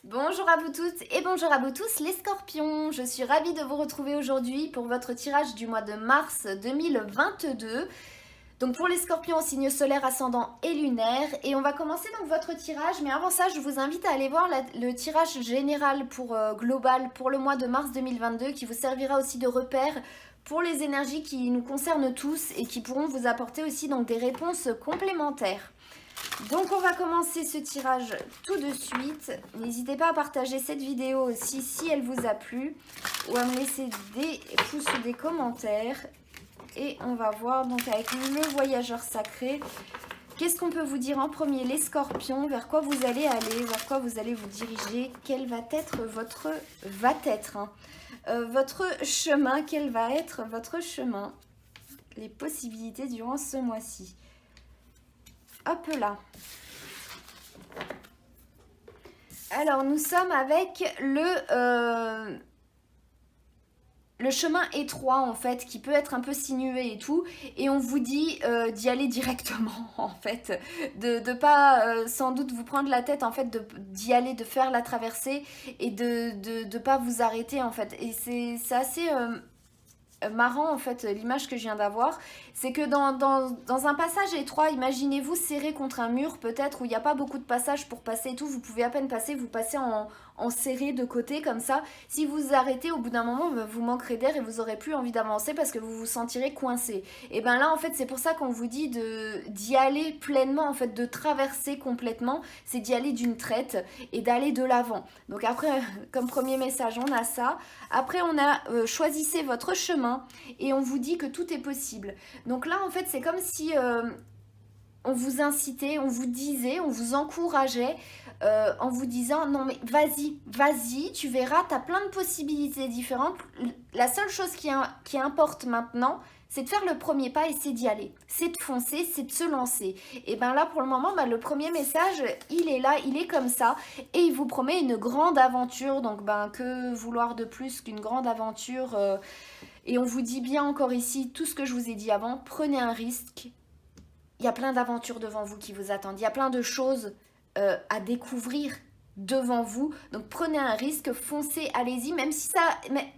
Bonjour à vous toutes et bonjour à vous tous les scorpions. Je suis ravie de vous retrouver aujourd'hui pour votre tirage du mois de mars 2022. Donc pour les scorpions en signe solaire, ascendant et lunaire. Et on va commencer donc votre tirage. Mais avant ça, je vous invite à aller voir le tirage général pour global pour le mois de mars 2022 qui vous servira aussi de repère pour les énergies qui nous concernent tous et qui pourront vous apporter aussi donc des réponses complémentaires. Donc on va commencer ce tirage tout de suite. N'hésitez pas à partager cette vidéo aussi si elle vous a plu ou à me laisser des pouces ou des commentaires. Et on va voir donc avec le voyageur sacré, qu'est-ce qu'on peut vous dire en premier les scorpions, vers quoi vous allez aller, vers quoi vous allez vous diriger, quel va être votre votre chemin, quel va être votre chemin, les possibilités durant ce mois-ci. Hop là. Alors, nous sommes avec le chemin étroit, en fait, qui peut être un peu sinueux et tout. Et on vous dit d'y aller directement, en fait. De pas, sans doute, vous prendre la tête, en fait, d'y aller, de faire la traversée et de pas vous arrêter, en fait. Et c'est assez... marrant en fait l'image que je viens d'avoir, c'est que dans un passage étroit, imaginez-vous serré contre un mur peut-être où il n'y a pas beaucoup de passages pour passer et tout, vous pouvez à peine passer, vous passez en serré de côté comme ça. Si vous vous arrêtez au bout d'un moment, vous manquerez d'air et vous aurez plus envie d'avancer parce que vous vous sentirez coincé. Et bien là en fait c'est pour ça qu'on vous dit d'y aller pleinement, en fait de traverser complètement, c'est d'y aller d'une traite et d'aller de l'avant. Donc après comme premier message on a ça. Après on a choisissez votre chemin et on vous dit que tout est possible. Donc là en fait c'est comme si on vous incitait, on vous disait, on vous encourageait en vous disant non mais vas-y, tu verras, tu as plein de possibilités différentes. La seule chose qui importe maintenant, c'est de faire le premier pas et c'est d'y aller. C'est de foncer, c'est de se lancer. Et bien là, pour le moment, le premier message, il est là, il est comme ça. Et il vous promet une grande aventure. Donc, que vouloir de plus qu'une grande aventure et on vous dit bien encore ici, tout ce que je vous ai dit avant, prenez un risque. Il y a plein d'aventures devant vous qui vous attendent. Il y a plein de choses à découvrir devant vous. Donc prenez un risque, foncez, allez-y, même si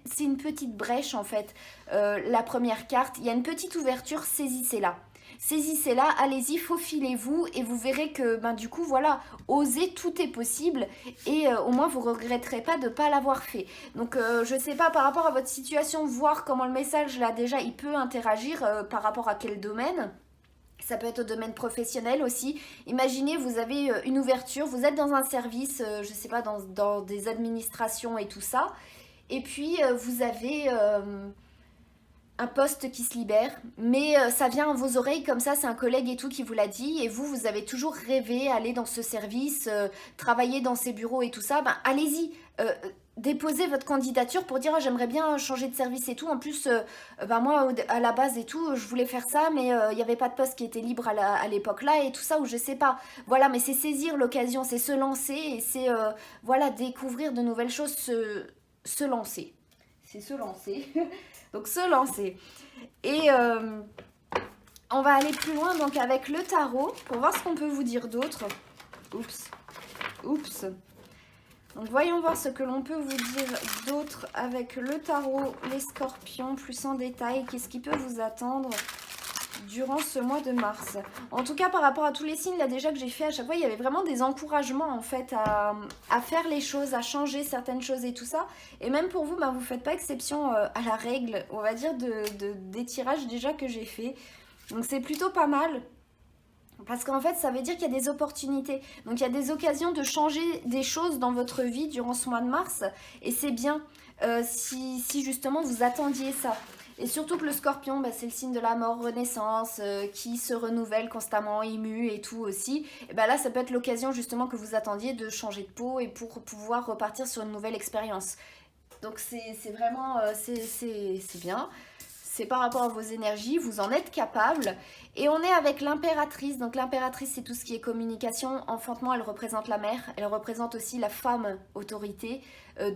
c'est une petite brèche en fait. La première carte, il y a une petite ouverture, saisissez-la. Saisissez-la, allez-y, faufilez-vous et vous verrez que du coup voilà, osez, tout est possible et au moins vous regretterez pas de ne pas l'avoir fait. Donc je sais pas par rapport à votre situation, voir comment le message là déjà il peut interagir par rapport à quel domaine. Ça peut être au domaine professionnel aussi. Imaginez, vous avez une ouverture, vous êtes dans un service, je ne sais pas, dans des administrations et tout ça. Et puis, vous avez un poste qui se libère, mais ça vient à vos oreilles comme ça, c'est un collègue et tout qui vous l'a dit. Et vous avez toujours rêvé aller dans ce service, travailler dans ces bureaux et tout ça. Allez-y, déposez votre candidature pour dire j'aimerais bien changer de service et tout. En plus, moi à la base et tout, je voulais faire ça, mais il n'y avait pas de poste qui était libre à l'époque là et tout ça, ou je sais pas. Voilà, mais c'est saisir l'occasion, c'est se lancer et c'est voilà, découvrir de nouvelles choses, se lancer. C'est se lancer. Donc se lancer. Et on va aller plus loin donc avec le tarot pour voir ce qu'on peut vous dire d'autre. Oups. Donc voyons voir ce que l'on peut vous dire d'autre avec le tarot, les scorpions, plus en détail. Qu'est-ce qui peut vous attendre durant ce mois de mars? En tout cas, par rapport à tous les signes là déjà que j'ai fait à chaque fois, il y avait vraiment des encouragements en fait à faire les choses, à changer certaines choses et tout ça. Et même pour vous, vous faites pas exception à la règle, on va dire, des tirages déjà que j'ai fait. Donc c'est plutôt pas mal. Parce qu'en fait, ça veut dire qu'il y a des opportunités. Donc, il y a des occasions de changer des choses dans votre vie durant ce mois de mars. Et c'est bien si justement vous attendiez ça. Et surtout que le scorpion, c'est le signe de la mort, renaissance, qui se renouvelle constamment, ému et tout aussi. Et là, ça peut être l'occasion justement que vous attendiez de changer de peau et pour pouvoir repartir sur une nouvelle expérience. Donc, c'est vraiment, c'est bien. c'est par rapport à vos énergies, vous en êtes capable. Et on est avec l'impératrice. Donc l'impératrice, c'est tout ce qui est communication. Enfantement, elle représente la mère. Elle représente aussi la femme autorité,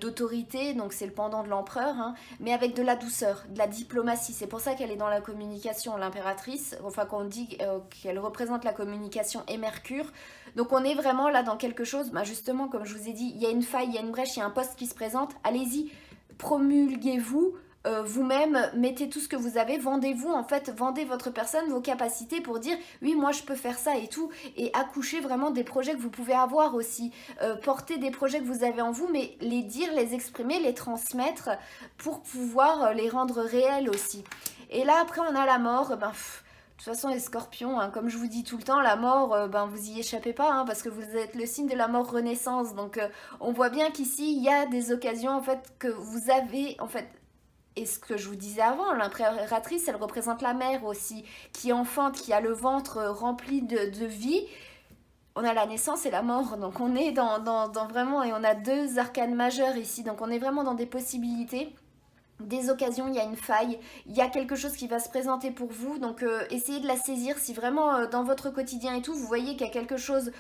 d'autorité. Donc c'est le pendant de l'empereur, hein, mais avec de la douceur, de la diplomatie. C'est pour ça qu'elle est dans la communication, l'impératrice. Enfin, qu'on dit qu'elle représente la communication et Mercure. Donc on est vraiment là dans quelque chose, bah justement, comme je vous ai dit, il y a une faille, il y a une brèche, il y a un poste qui se présente. Allez-y, promulguez-vous. Vous-même, mettez tout ce que vous avez, vendez-vous en fait, vendez votre personne, vos capacités pour dire oui moi je peux faire ça et tout, et accouchez vraiment des projets que vous pouvez avoir aussi, porter des projets que vous avez en vous, mais les dire, les exprimer, les transmettre pour pouvoir les rendre réels aussi. Et là après on a la mort, de toute façon les scorpions, hein, comme je vous dis tout le temps, la mort, vous y échappez pas, hein, parce que vous êtes le signe de la mort renaissance, donc on voit bien qu'ici il y a des occasions en fait que vous avez en fait. Et ce que je vous disais avant, l'impératrice, elle représente la mère aussi, qui enfante, qui a le ventre rempli de vie. On a la naissance et la mort, donc on est dans vraiment, et on a deux arcanes majeures ici, donc on est vraiment dans des possibilités, des occasions, il y a une faille, il y a quelque chose qui va se présenter pour vous, donc essayez de la saisir. Si vraiment dans votre quotidien et tout, vous voyez qu'il y a quelque chose,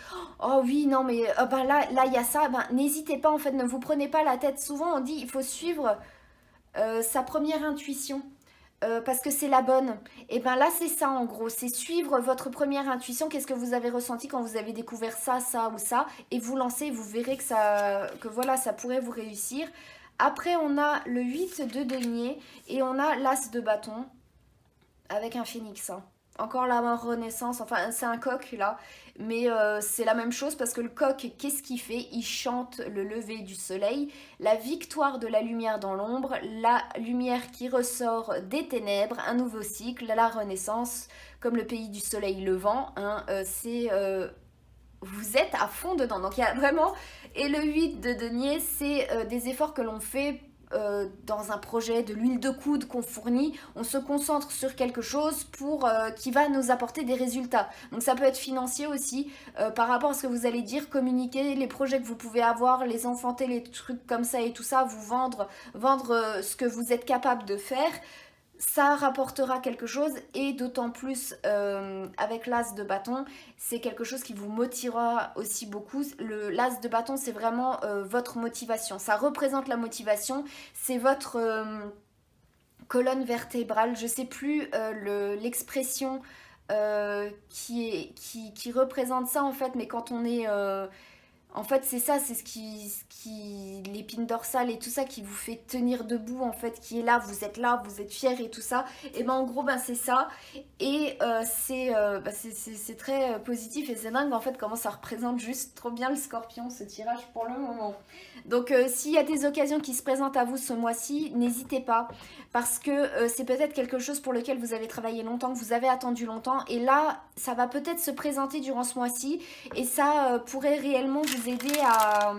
oh oui, non mais là il y a ça, n'hésitez pas en fait, ne vous prenez pas la tête. Souvent on dit il faut suivre sa première intuition, parce que c'est la bonne. Et bien là c'est ça en gros, c'est suivre votre première intuition. Qu'est-ce que vous avez ressenti quand vous avez découvert ça, ça ou ça, et vous lancez, vous verrez que voilà, ça pourrait vous réussir. Après on a le 8 de denier et on a l'as de bâton avec un phénix, hein. Encore la renaissance, enfin c'est un coq là, mais c'est la même chose parce que le coq, qu'est-ce qu'il fait? Il chante le lever du soleil, la victoire de la lumière dans l'ombre, la lumière qui ressort des ténèbres, un nouveau cycle, la renaissance, comme le pays du soleil levant, hein, vous êtes à fond dedans. Donc il y a vraiment, et le 8 de denier, c'est des efforts que l'on fait dans un projet, de l'huile de coude qu'on fournit, on se concentre sur quelque chose pour qui va nous apporter des résultats. Donc ça peut être financier aussi, par rapport à ce que vous allez dire, communiquer les projets que vous pouvez avoir, les enfanter, les trucs comme ça et tout ça, vous vendre ce que vous êtes capable de faire. Ça rapportera quelque chose, et d'autant plus avec l'as de bâton, c'est quelque chose qui vous motivera aussi beaucoup. L'as de bâton, c'est vraiment votre motivation, ça représente la motivation, c'est votre colonne vertébrale. Je sais plus l'expression qui représente ça en fait, mais quand on est en fait c'est ça, c'est ce qui l'épine dorsale et tout ça qui vous fait tenir debout en fait, qui est là, vous êtes fiers et tout ça, et en gros c'est ça. Et c'est très positif, et c'est dingue en fait comment ça représente juste trop bien le scorpion, ce tirage pour le moment. Donc s'il y a des occasions qui se présentent à vous ce mois-ci, n'hésitez pas, parce que c'est peut-être quelque chose pour lequel vous avez travaillé longtemps, que vous avez attendu longtemps, et là ça va peut-être se présenter durant ce mois-ci, et ça pourrait réellement vous aider à...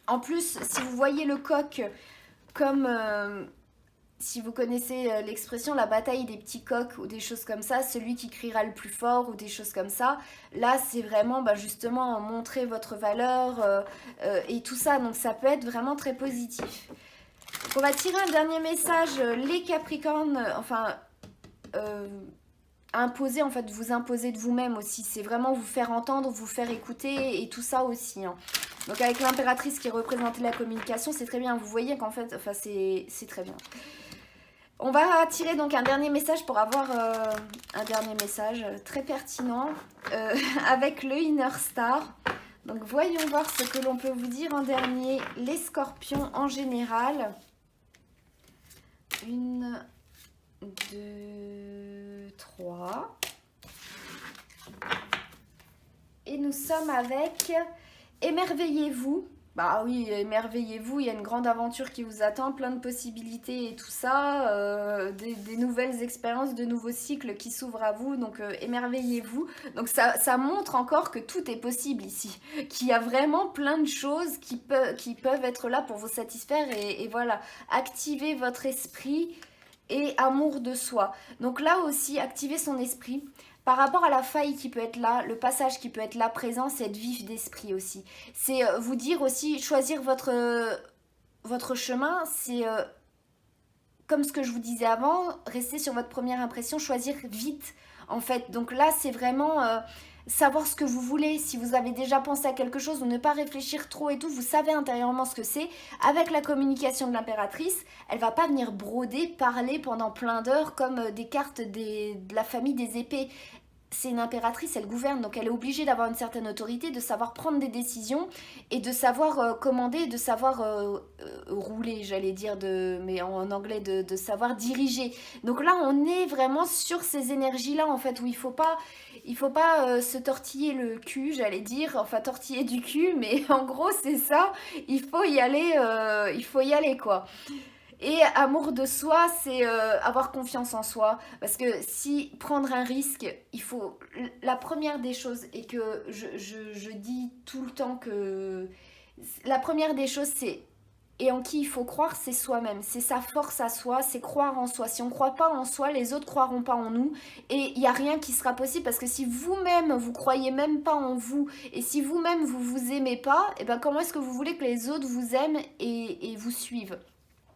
En plus, si vous voyez le coq comme... si vous connaissez l'expression la bataille des petits coqs ou des choses comme ça, celui qui criera le plus fort ou des choses comme ça, là c'est vraiment justement montrer votre valeur et tout ça, donc ça peut être vraiment très positif. Donc on va tirer un dernier message, les Capricornes, imposer en fait, vous imposer de vous-même aussi, c'est vraiment vous faire entendre, vous faire écouter et tout ça aussi, hein. Donc avec l'impératrice qui représente la communication, c'est très bien, vous voyez qu'en fait, c'est très bien. On va tirer donc un dernier message pour avoir un dernier message très pertinent avec le Inner Star. Donc voyons voir ce que l'on peut vous dire en dernier, les scorpions en général. 1, 2, 3. Et nous sommes avec émerveillez-vous. Bah oui, émerveillez-vous, il y a une grande aventure qui vous attend, plein de possibilités et tout ça, des nouvelles expériences, de nouveaux cycles qui s'ouvrent à vous, donc émerveillez-vous. Donc ça montre encore que tout est possible ici, qu'il y a vraiment plein de choses qui peuvent être là pour vous satisfaire, et voilà, activez votre esprit et amour de soi. Donc là aussi, activez son esprit. Par rapport à la faille qui peut être là, le passage qui peut être là présent, c'est être vif d'esprit aussi. C'est vous dire aussi, choisir votre chemin, c'est comme ce que je vous disais avant, rester sur votre première impression, choisir vite en fait. Donc là, c'est vraiment savoir ce que vous voulez. Si vous avez déjà pensé à quelque chose ou ne pas réfléchir trop et tout, vous savez intérieurement ce que c'est. Avec la communication de l'impératrice, elle va pas venir broder, parler pendant plein d'heures comme des cartes de la famille des épées. C'est une impératrice, elle gouverne, donc elle est obligée d'avoir une certaine autorité, de savoir prendre des décisions et de savoir commander, de savoir rouler, j'allais dire, mais en anglais, de savoir diriger. Donc là, on est vraiment sur ces énergies-là, en fait, où il faut pas se tortiller le cul, j'allais dire, enfin tortiller du cul, mais en gros, c'est ça, il faut y aller, quoi. Et amour de soi, c'est avoir confiance en soi. Parce que si prendre un risque, il faut... La première des choses, et que je dis tout le temps que... La première des choses, c'est... Et en qui il faut croire, c'est soi-même. C'est sa force à soi, c'est croire en soi. Si on ne croit pas en soi, les autres croiront pas en nous. Et il n'y a rien qui sera possible parce que si vous-même, vous croyez même pas en vous, et si vous-même, vous vous aimez pas, et ben comment est-ce que vous voulez que les autres vous aiment et vous suivent?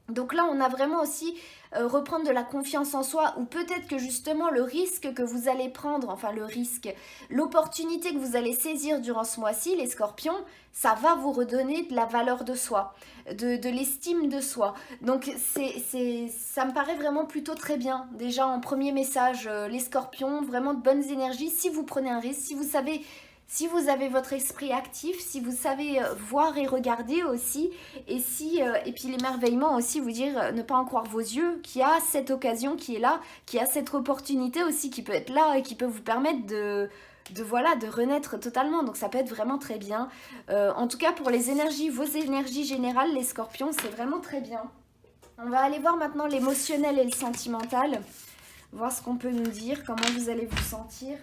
Donc là, on a vraiment aussi reprendre de la confiance en soi ou peut-être que justement le risque que vous allez prendre, enfin le risque, l'opportunité que vous allez saisir durant ce mois-ci, les scorpions, ça va vous redonner de la valeur de soi, de l'estime de soi. Donc ça me paraît vraiment plutôt très bien. Déjà en premier message, les scorpions, vraiment de bonnes énergies. Si vous prenez un risque, si vous savez... Si vous avez votre esprit actif, si vous savez voir et regarder aussi, et puis l'émerveillement aussi, vous dire, ne pas en croire vos yeux, qu'il y a cette occasion qui est là, qu'il y a cette opportunité aussi qui peut être là et qui peut vous permettre voilà, de renaître totalement. Donc ça peut être vraiment très bien. En tout cas, pour les énergies, vos énergies générales, les scorpions, c'est vraiment très bien. On va aller voir maintenant l'émotionnel et le sentimental, voir ce qu'on peut nous dire, comment vous allez vous sentir.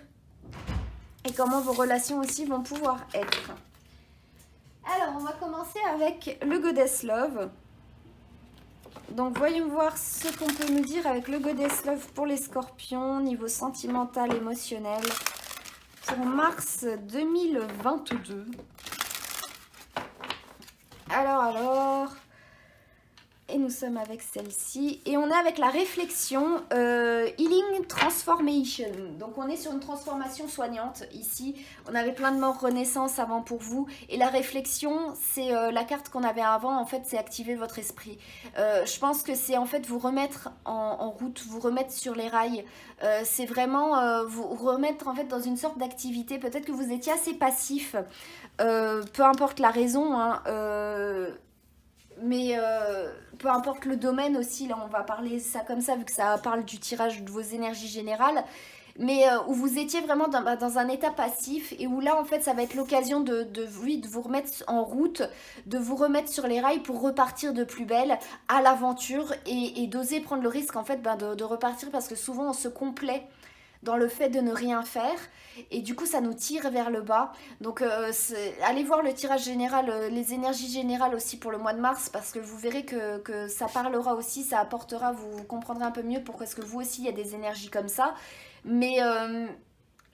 Et comment vos relations aussi vont pouvoir être. Alors, on va commencer avec le Goddess Love. Donc, voyons voir ce qu'on peut nous dire avec le Goddess Love pour les scorpions, niveau sentimental, émotionnel, pour mars 2022. Alors... Et nous sommes avec celle-ci. Et on est avec la réflexion Healing Transformation. Donc on est sur une transformation soignante ici. On avait plein de morts renaissance avant pour vous. Et la réflexion, c'est la carte qu'on avait avant. En fait, c'est activer votre esprit. Je pense que c'est en fait vous remettre en route, vous remettre sur les rails. C'est vraiment vous remettre en fait dans une sorte d'activité. Peut-être que vous étiez assez passif. Peu importe la raison, hein, mais peu importe le domaine aussi, là on va parler ça comme ça vu que ça parle du tirage de vos énergies générales, mais où vous étiez vraiment dans un état passif et où là en fait ça va être l'occasion oui, de vous remettre en route, de vous remettre sur les rails pour repartir de plus belle à l'aventure et d'oser prendre le risque en fait de repartir parce que souvent on se complaît dans le fait de ne rien faire et du coup ça nous tire vers le bas. Donc allez voir le tirage général, les énergies générales aussi pour le mois de mars parce que vous verrez que ça parlera aussi, ça apportera, vous comprendrez un peu mieux pourquoi est-ce que vous aussi il y a des énergies comme ça. Mais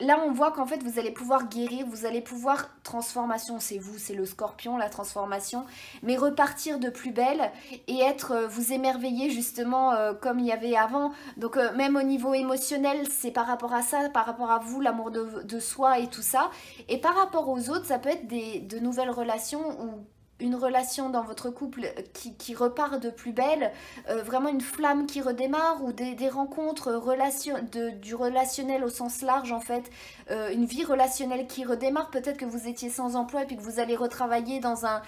là on voit qu'en fait vous allez pouvoir guérir, vous allez pouvoir, transformation c'est vous, c'est le scorpion la transformation, mais repartir de plus belle et être, vous émerveiller justement comme il y avait avant. Donc même au niveau émotionnel c'est par rapport à ça, par rapport à vous, l'amour de soi et tout ça. Et par rapport aux autres ça peut être de nouvelles relations ou une relation dans votre couple qui repart de plus belle, vraiment une flamme qui redémarre ou des rencontres du relationnel au sens large en fait, une vie relationnelle qui redémarre, peut-être que vous étiez sans emploi et puis que vous allez retravailler dans un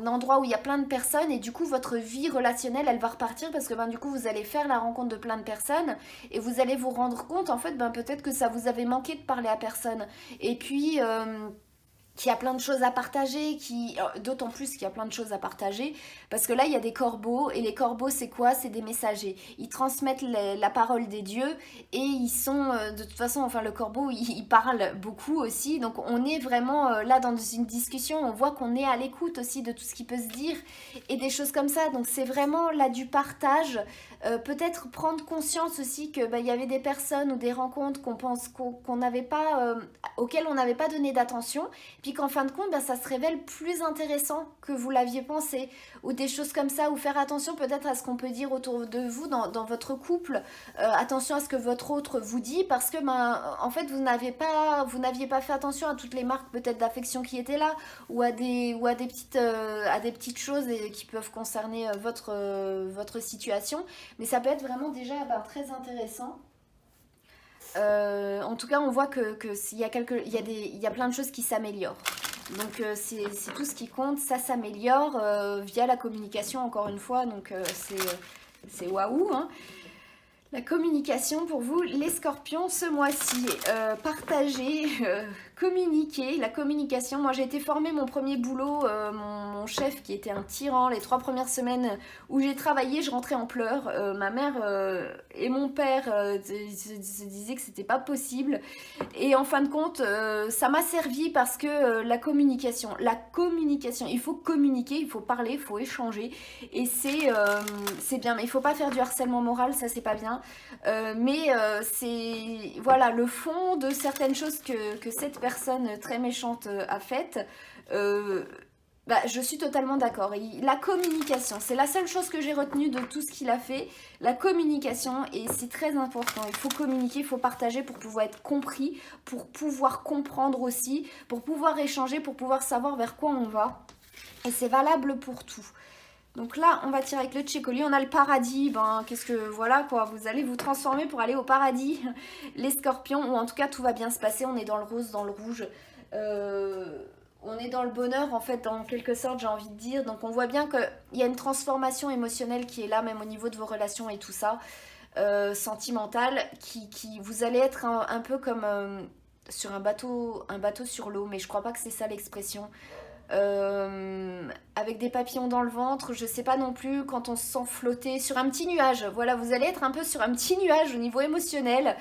endroit où il y a plein de personnes et du coup votre vie relationnelle elle va repartir parce que du coup vous allez faire la rencontre de plein de personnes et vous allez vous rendre compte en fait peut-être que ça vous avait manqué de parler à personne et puis qu'il y a plein de choses à partager, d'autant plus qu'il y a plein de choses à partager, parce que là il y a des corbeaux, et les corbeaux c'est quoi? C'est des messagers, ils transmettent la parole des dieux, et ils sont, de toute façon, enfin le corbeau il parle beaucoup aussi, donc on est vraiment là dans une discussion, on voit qu'on est à l'écoute aussi de tout ce qui peut se dire, et des choses comme ça, donc c'est vraiment là du partage, peut-être prendre conscience aussi que y avait des personnes ou des rencontres qu'on pense qu'on n'avait pas, auxquelles on n'avait pas donné d'attention, puis qu'en fin de compte, ben, ça se révèle plus intéressant que vous l'aviez pensé, ou des choses comme ça, ou faire attention peut-être à ce qu'on peut dire autour de vous dans votre couple, attention à ce que votre autre vous dit, parce que ben, en fait vous n'aviez pas fait attention à toutes les marques peut-être d'affection qui étaient là, ou à des petites choses qui peuvent concerner votre situation, mais ça peut être vraiment déjà ben, très intéressant. En tout cas, on voit il y a plein de choses qui s'améliorent. Donc c'est tout ce qui compte, ça s'améliore via la communication encore une fois, donc c'est waouh, hein. La communication pour vous, les scorpions, ce mois-ci, partager, communiquer, la communication. Moi, j'ai été formée mon premier boulot, mon chef qui était un tyran, les 3 premières semaines où j'ai travaillé, je rentrais en pleurs. Ma mère et mon père se disaient que c'était pas possible. Et en fin de compte, ça m'a servi parce que la communication, il faut communiquer, il faut parler, il faut échanger. Et c'est bien, mais il faut pas faire du harcèlement moral, ça c'est pas bien. C'est voilà le fond de certaines choses que cette personne très méchante a faites. Bah, je suis totalement d'accord. La communication, c'est la seule chose que j'ai retenue de tout ce qu'il a fait. La communication, et c'est très important. Il faut communiquer, il faut partager pour pouvoir être compris, pour pouvoir comprendre aussi, pour pouvoir échanger, pour pouvoir savoir vers quoi on va. Et c'est valable pour tout. Donc là, on va tirer avec le Tchécoli. On a le paradis. Ben, qu'est-ce que... Voilà, quoi. Vous allez vous transformer pour aller au paradis. Les scorpions, ou en tout cas, tout va bien se passer. On est dans le rose, dans le rouge. On est dans le bonheur, en fait, en quelque sorte, j'ai envie de dire. Donc, on voit bien qu'il y a une transformation émotionnelle qui est là, même au niveau de vos relations et tout ça. Sentimentale. Vous allez être un peu comme sur un bateau sur l'eau. Mais je crois pas que c'est ça l'expression. Avec des papillons dans le ventre, je sais pas non plus, quand on se sent flotter sur un petit nuage. Voilà, vous allez être un peu sur un petit nuage au niveau émotionnel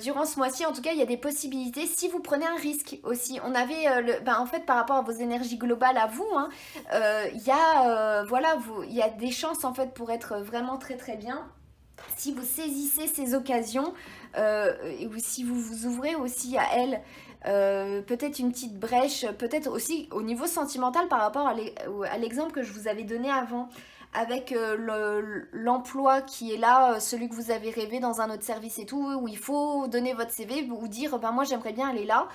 durant ce mois-ci. En tout cas, il y a des possibilités si vous prenez un risque aussi. On avait, en fait, par rapport à vos énergies globales à vous, hein, il y a des chances en fait pour être vraiment très très bien. Si vous saisissez ces occasions et si vous vous ouvrez aussi à elles. Peut-être une petite brèche, peut-être aussi au niveau sentimental par rapport à l'exemple que je vous avais donné avant, avec l'emploi qui est là, celui que vous avez rêvé dans un autre service et tout, où il faut donner votre CV ou dire ben moi j'aimerais bien aller là.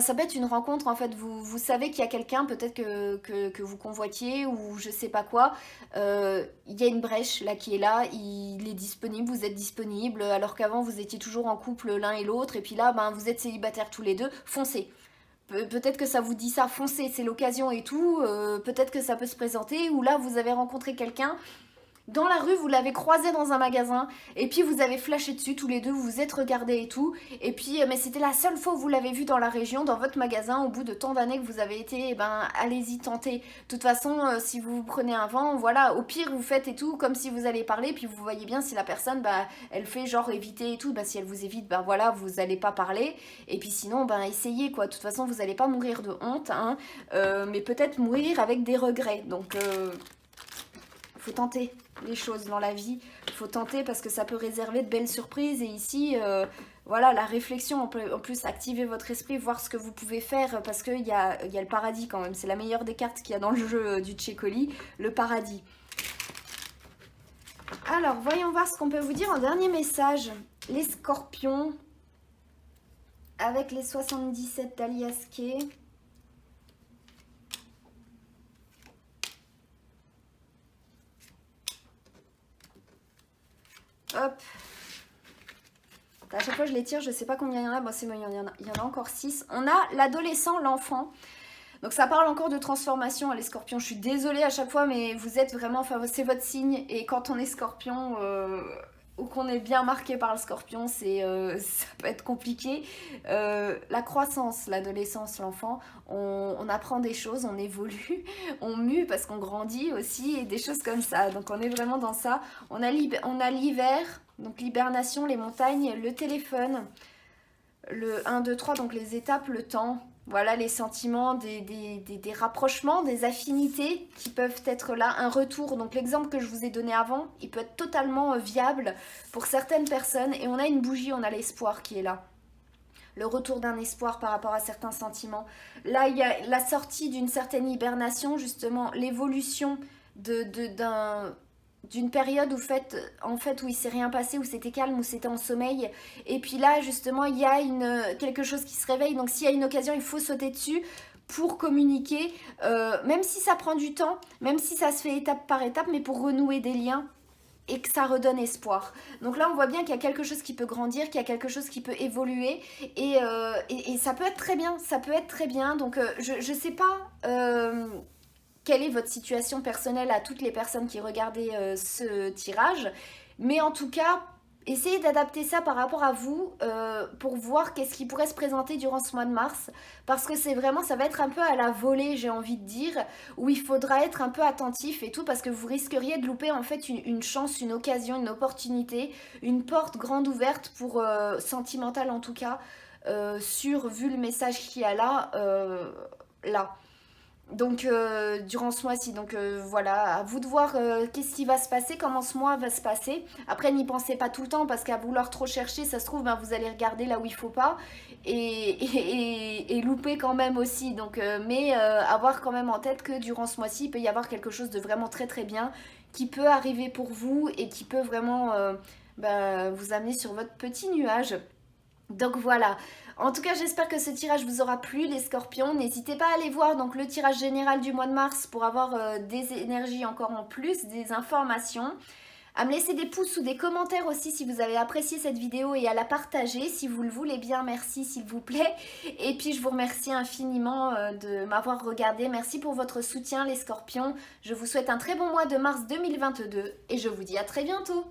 Ça peut être une rencontre en fait, vous savez qu'il y a quelqu'un peut-être que vous convoitiez ou je sais pas quoi, il y a une brèche là qui est là, il est disponible, vous êtes disponible, alors qu'avant vous étiez toujours en couple l'un et l'autre et puis là vous êtes célibataires tous les deux, foncez. Peut-être que ça vous dit ça, foncez, c'est l'occasion et tout, peut-être que ça peut se présenter, ou là vous avez rencontré quelqu'un dans la rue, vous l'avez croisé dans un magasin, et puis vous avez flashé dessus tous les deux, vous vous êtes regardés et tout, et puis, mais c'était la seule fois où vous l'avez vu dans la région, dans votre magasin, au bout de tant d'années que vous avez été, allez-y, tentez. De toute façon, si vous prenez un vent, voilà, au pire, vous faites et tout, comme si vous allez parler, puis vous voyez bien si la personne, elle fait genre éviter et tout, si elle vous évite, voilà, vous allez pas parler, et puis sinon, essayez, quoi. De toute façon, vous allez pas mourir de honte, hein, mais peut-être mourir avec des regrets, donc... faut tenter les choses dans la vie, faut tenter parce que ça peut réserver de belles surprises et ici, voilà, la réflexion, on peut en plus activer votre esprit, voir ce que vous pouvez faire parce qu'il y a le paradis quand même, c'est la meilleure des cartes qu'il y a dans le jeu du Tchécoli, le paradis. Alors, voyons voir ce qu'on peut vous dire en dernier message. Les scorpions, avec les 77 d'Aliaské. Hop. À chaque fois je les tire, je sais pas combien il y en a. Bon, c'est bon, il y en a encore 6. On a l'adolescent, l'enfant. Donc ça parle encore de transformation, les scorpions. Je suis désolée à chaque fois, mais vous êtes vraiment... Enfin, c'est votre signe. Et quand on est scorpion... ou qu'on est bien marqué par le scorpion, ça peut être compliqué. La croissance, l'adolescence, l'enfant, on apprend des choses, on évolue, on mue parce qu'on grandit aussi et des choses comme ça. Donc on est vraiment dans ça. On a l'hiver, donc l'hibernation, les montagnes, le téléphone, le 1, 2, 3, donc les étapes, le temps. Voilà les sentiments, des rapprochements, des affinités qui peuvent être là. Un retour, donc l'exemple que je vous ai donné avant, il peut être totalement viable pour certaines personnes. Et on a une bougie, on a l'espoir qui est là. le retour d'un espoir par rapport à certains sentiments. Là, il y a la sortie d'une certaine hibernation, justement, l'évolution d'une période où en fait où il s'est rien passé, où c'était calme, où c'était en sommeil. Et puis là, justement, il y a quelque chose qui se réveille. Donc s'il y a une occasion, il faut sauter dessus pour communiquer, même si ça prend du temps, même si ça se fait étape par étape, mais pour renouer des liens et que ça redonne espoir. Donc là, on voit bien qu'il y a quelque chose qui peut grandir, qu'il y a quelque chose qui peut évoluer, et ça peut être très bien, ça peut être très bien. Donc je ne sais pas quelle est votre situation personnelle à toutes les personnes qui regardaient ce tirage, mais en tout cas, essayez d'adapter ça par rapport à vous pour voir qu'est-ce qui pourrait se présenter durant ce mois de mars, parce que c'est vraiment, ça va être un peu à la volée, j'ai envie de dire, où il faudra être un peu attentif et tout, parce que vous risqueriez de louper en fait une chance, une occasion, une opportunité, une porte grande ouverte pour sentimentale en tout cas, vu le message qu'il y a là. Donc durant ce mois-ci, donc voilà, à vous de voir qu'est-ce qui va se passer, comment ce mois va se passer. Après, n'y pensez pas tout le temps parce qu'à vouloir trop chercher, ça se trouve, ben, vous allez regarder là où il faut pas et louper quand même aussi. Donc, mais avoir quand même en tête que durant ce mois-ci, il peut y avoir quelque chose de vraiment très très bien qui peut arriver pour vous et qui peut vraiment ben, vous amener sur votre petit nuage. Donc voilà, en tout cas j'espère que ce tirage vous aura plu les scorpions. N'hésitez pas à aller voir donc le tirage général du mois de mars pour avoir des énergies encore en plus, des informations. À me laisser des pouces ou des commentaires aussi si vous avez apprécié cette vidéo et à la partager si vous le voulez bien, merci s'il vous plaît. Et puis je vous remercie infiniment de m'avoir regardé, merci pour votre soutien les scorpions. Je vous souhaite un très bon mois de mars 2022 et je vous dis à très bientôt.